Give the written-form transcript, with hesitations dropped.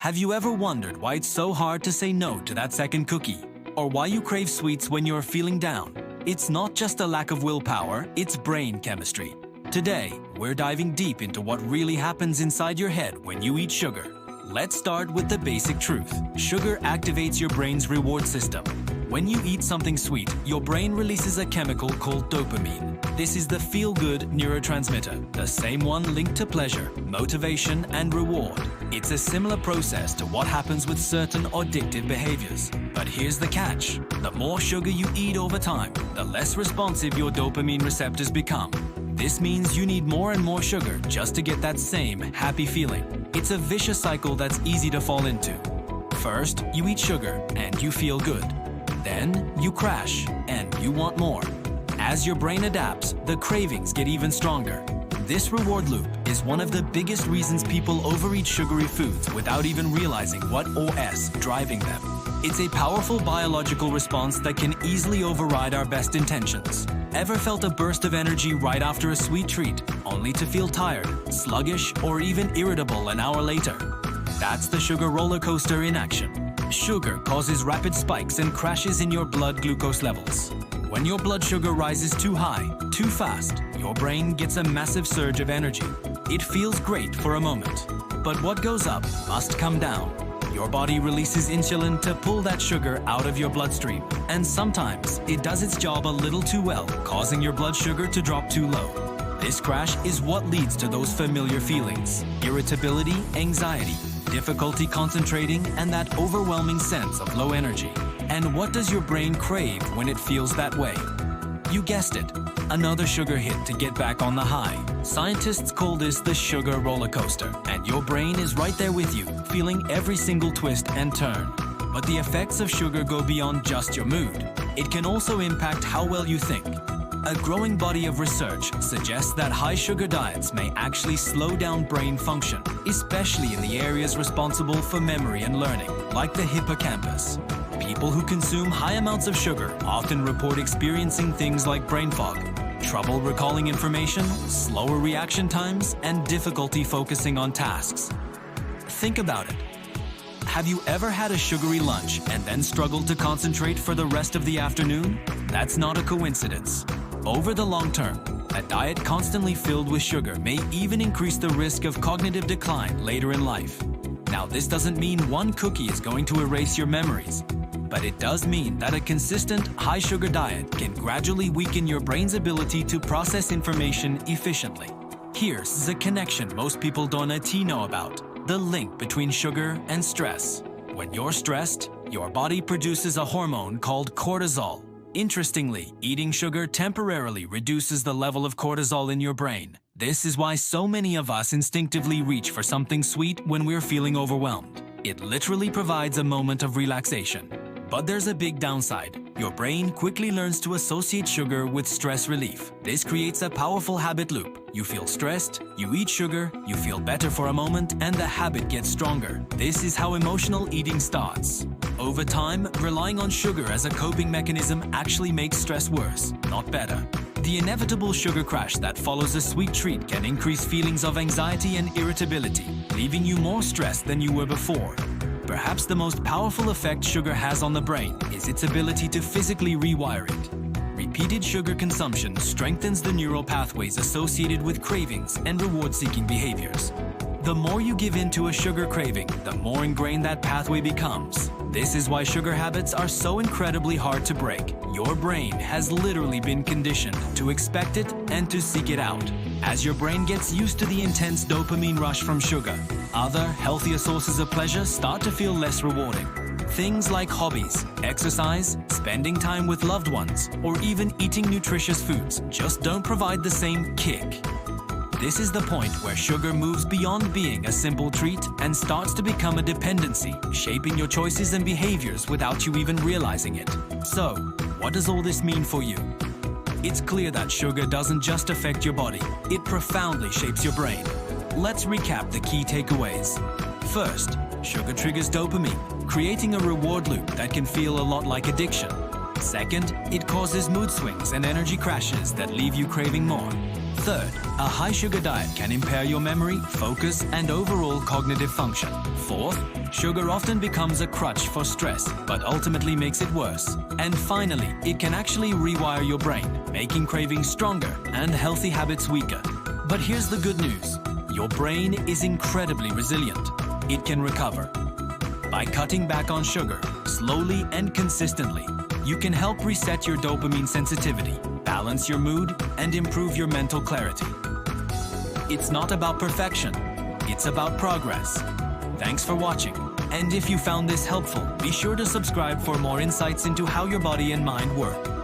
Have you ever wondered why it's so hard to say no to that second cookie? Or why you crave sweets when you're feeling down? It's not just a lack of willpower, it's brain chemistry. Today, we're diving deep into what really happens inside your head when you eat sugar. Let's start with the basic truth. Sugar activates your brain's reward system. When you eat something sweet, your brain releases a chemical called dopamine. This is the feel-good neurotransmitter, the same one linked to pleasure, motivation, and reward. It's a similar process to what happens with certain addictive behaviors. But here's the catch. The more sugar you eat over time, the less responsive your dopamine receptors become. This means you need more and more sugar just to get that same happy feeling. It's a vicious cycle that's easy to fall into. First, you eat sugar and you feel good. Then, you crash and you want more. As your brain adapts, the cravings get even stronger. This reward loop is one of the biggest reasons people overeat sugary foods without even realizing what is driving them. It's a powerful biological response that can easily override our best intentions. Ever felt a burst of energy right after a sweet treat, only to feel tired, sluggish, or even irritable an hour later? That's the sugar roller coaster in action. Sugar causes rapid spikes and crashes in your blood glucose levels. When your blood sugar rises too high, too fast, your brain gets a massive surge of energy. It feels great for a moment. But what goes up must come down. Your body releases insulin to pull that sugar out of your bloodstream. And sometimes it does its job a little too well, causing your blood sugar to drop too low. This crash is what leads to those familiar feelings: irritability, anxiety, difficulty concentrating, and that overwhelming sense of low energy. And what does your brain crave when it feels that way? You guessed it, another sugar hit to get back on the high. Scientists call this the sugar roller coaster, and your brain is right there with you, feeling every single twist and turn. But the effects of sugar go beyond just your mood. It can also impact how well you think. A growing body of research suggests that high-sugar diets may actually slow down brain function, especially in the areas responsible for memory and learning, like the hippocampus. People who consume high amounts of sugar often report experiencing things like brain fog, trouble recalling information, slower reaction times, and difficulty focusing on tasks. Think about it. Have you ever had a sugary lunch and then struggled to concentrate for the rest of the afternoon? That's not a coincidence. Over the long term, a diet constantly filled with sugar may even increase the risk of cognitive decline later in life. Now, this doesn't mean one cookie is going to erase your memories, but it does mean that a consistent high-sugar diet can gradually weaken your brain's ability to process information efficiently. Here's the connection most people don't know about: the link between sugar and stress. When you're stressed, your body produces a hormone called cortisol. Interestingly, eating sugar temporarily reduces the level of cortisol in your brain. This is why so many of us instinctively reach for something sweet when we're feeling overwhelmed. It literally provides a moment of relaxation. But there's a big downside. Your brain quickly learns to associate sugar with stress relief. This creates a powerful habit loop. You feel stressed, you eat sugar, you feel better for a moment, and the habit gets stronger. This is how emotional eating starts. Over time, relying on sugar as a coping mechanism actually makes stress worse, not better. The inevitable sugar crash that follows a sweet treat can increase feelings of anxiety and irritability, leaving you more stressed than you were before. Perhaps the most powerful effect sugar has on the brain is its ability to physically rewire it. Repeated sugar consumption strengthens the neural pathways associated with cravings and reward-seeking behaviors. The more you give in to a sugar craving, the more ingrained that pathway becomes. This is why sugar habits are so incredibly hard to break. Your brain has literally been conditioned to expect it and to seek it out. As your brain gets used to the intense dopamine rush from sugar, other, healthier sources of pleasure start to feel less rewarding. Things like hobbies, exercise, spending time with loved ones, or even eating nutritious foods just don't provide the same kick. This is the point where sugar moves beyond being a simple treat and starts to become a dependency, shaping your choices and behaviors without you even realizing it. So, what does all this mean for you? It's clear that sugar doesn't just affect your body, it profoundly shapes your brain. Let's recap the key takeaways. First, sugar triggers dopamine, creating a reward loop that can feel a lot like addiction. Second, it causes mood swings and energy crashes that leave you craving more. Third, a high-sugar diet can impair your memory, focus, and overall cognitive function. Fourth, sugar often becomes a crutch for stress, but ultimately makes it worse. And finally, it can actually rewire your brain, making cravings stronger and healthy habits weaker. But here's the good news. Your brain is incredibly resilient. It can recover. By cutting back on sugar, slowly and consistently, you can help reset your dopamine sensitivity, balance your mood, and improve your mental clarity. It's not about perfection, it's about progress. Thanks for watching. And if you found this helpful, be sure to subscribe for more insights into how your body and mind work.